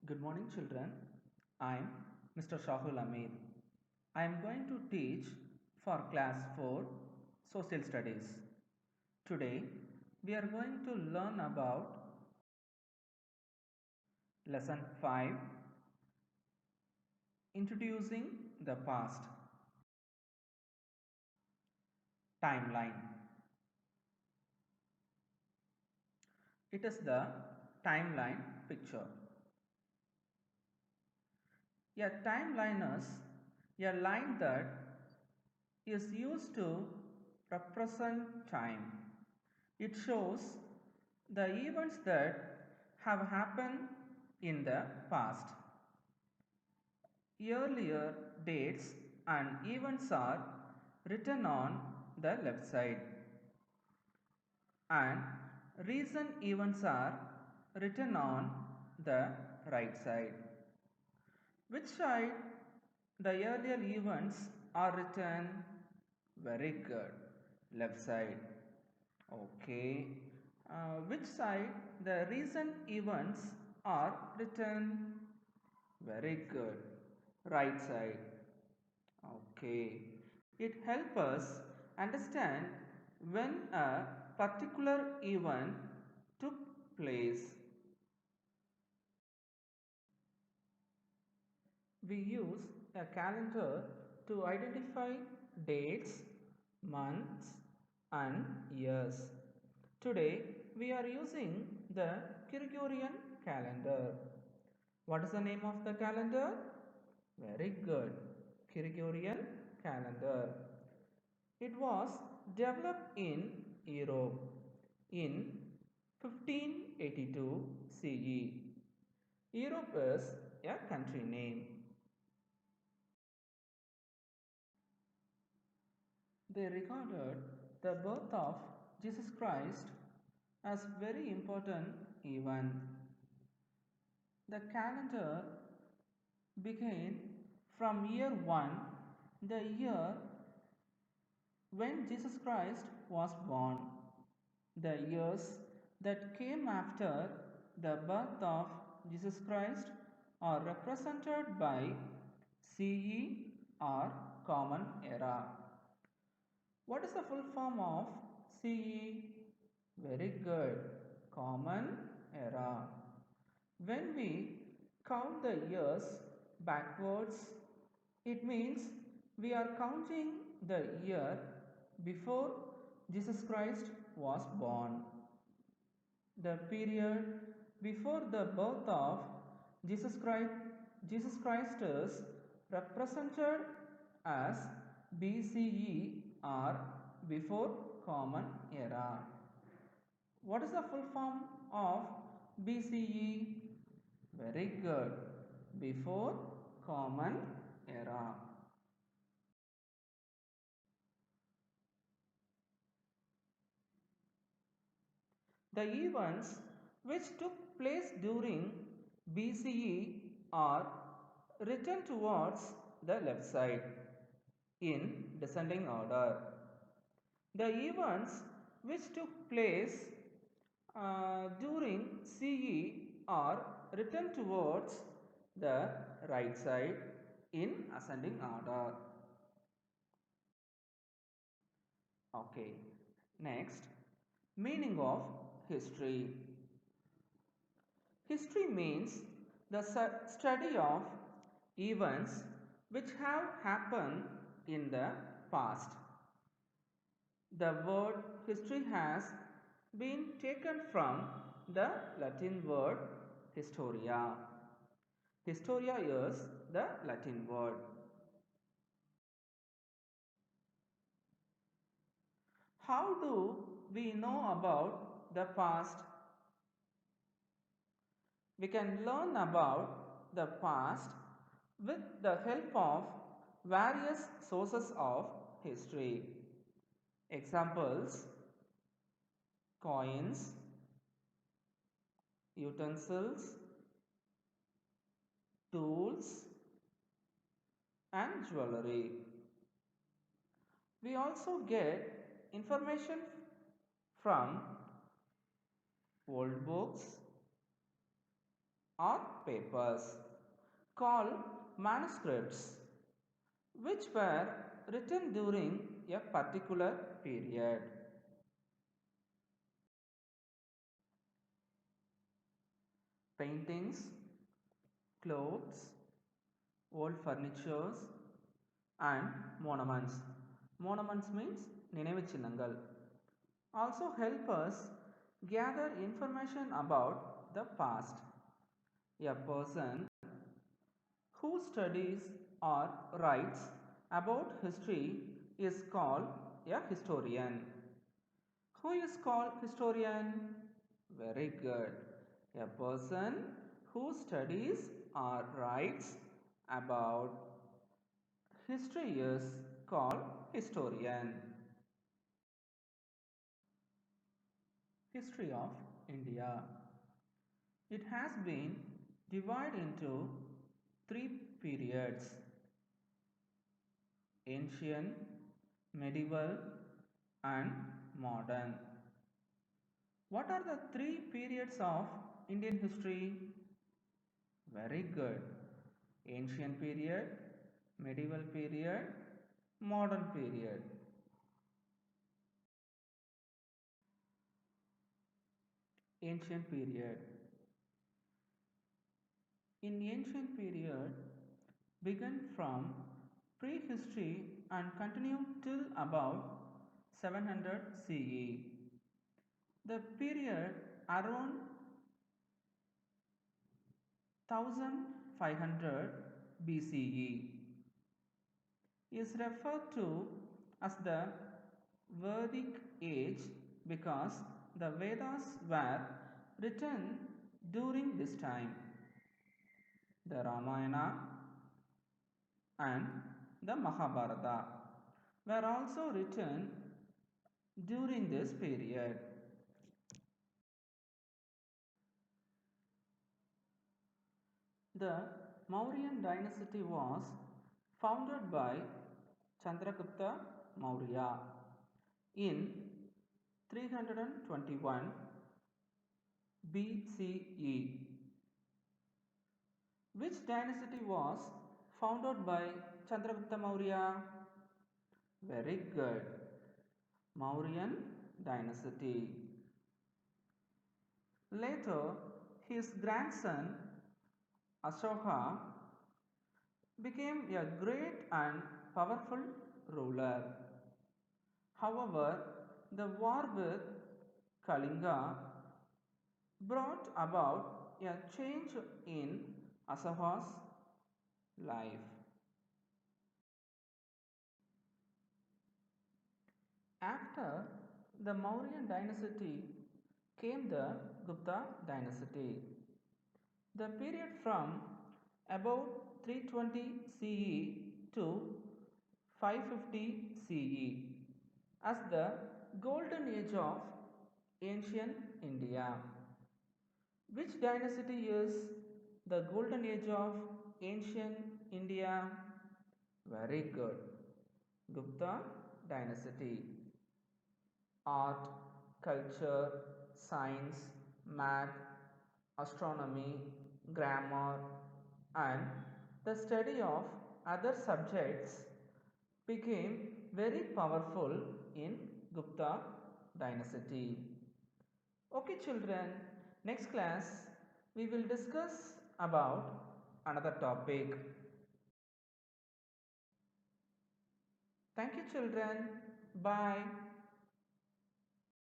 Good morning, children. I am Mr. Shahul Amir. I am going to teach for class 4 social studies. Today we are going to learn about lesson 5, introducing the past. Timeline. It is the timeline picture. A timeline is a line that is used to represent time. It shows the events that have happened in the past. Earlier dates and events are written on the left side, and recent events are written on the right side. Which side the earlier events are written? Very good. Left side. Okay. Which side the recent events are written? Very good. Right side. Okay. It helps us understand when a particular event took place. We use a calendar to identify dates, months, and years. Today we are using the Gregorian calendar. What is the name of the calendar? Very good. Gregorian calendar. It was developed in Europe in 1582 CE. Europe is a country name. They regarded the birth of Jesus Christ as very important event. The calendar began from year 1, the year when Jesus Christ was born. The years that came after the birth of Jesus Christ are represented by CE or Common Era. What is the full form of CE? Very good. Common Era. When we count the years backwards, it means we are counting the year before Jesus Christ was born. The period before the birth of Jesus Christ is represented as BCE or before Common Era. What is the full form of BCE? Very good. Before Common Era. The events which took place during BCE are written towards the left side in descending order. The events which took place during CE are written towards the right side in ascending order. Okay. Next, meaning of history. History means the study of events which have happened in the past. The word history has been taken from the Latin word historia. Historia is the Latin word. How do we know about the past? We can learn about the past with the help of various sources of history. Examples: coins, utensils, tools, and jewelry. We also get information from old books, or papers called manuscripts, which were written during a particular period. Paintings, clothes, old furnitures, and monuments. Monuments means நினைவு சின்னங்கள். Also help us gather information about the past. A person who studies or writes about history is called a historian. Who is called historian? Very good. A person who studies or writes about history is called historian. History of India. It has been divided into three periods: ancient, medieval, and modern. What are the three periods of Indian history? Very good. Ancient period, medieval period, modern period. Ancient period. In ancient period began from prehistory and continued till about 700 CE. The period around 1500 BCE is referred to as the Vedic age because the Vedas were written during this time. The Ramayana and the Mahabharata were also written during this period. The Mauryan dynasty was founded by Chandragupta Maurya in 321 BCE. Which dynasty was founded by Chandragupta Maurya? Very good. Mauryan dynasty. Later, his grandson Ashoka became a great and powerful ruler. However, the war with Kalinga brought about a change in Ashoka's life. After the Mauryan dynasty came the Gupta dynasty. The period from about 320 CE to 550 CE as the golden age of ancient India. Which dynasty is the golden age of ancient India? Very good. Gupta dynasty. Art, culture, science, math, astronomy, grammar, and the study of other subjects became very powerful in Gupta dynasty. Okay, children, next class we will discuss about another topic. Thank you, children. Bye.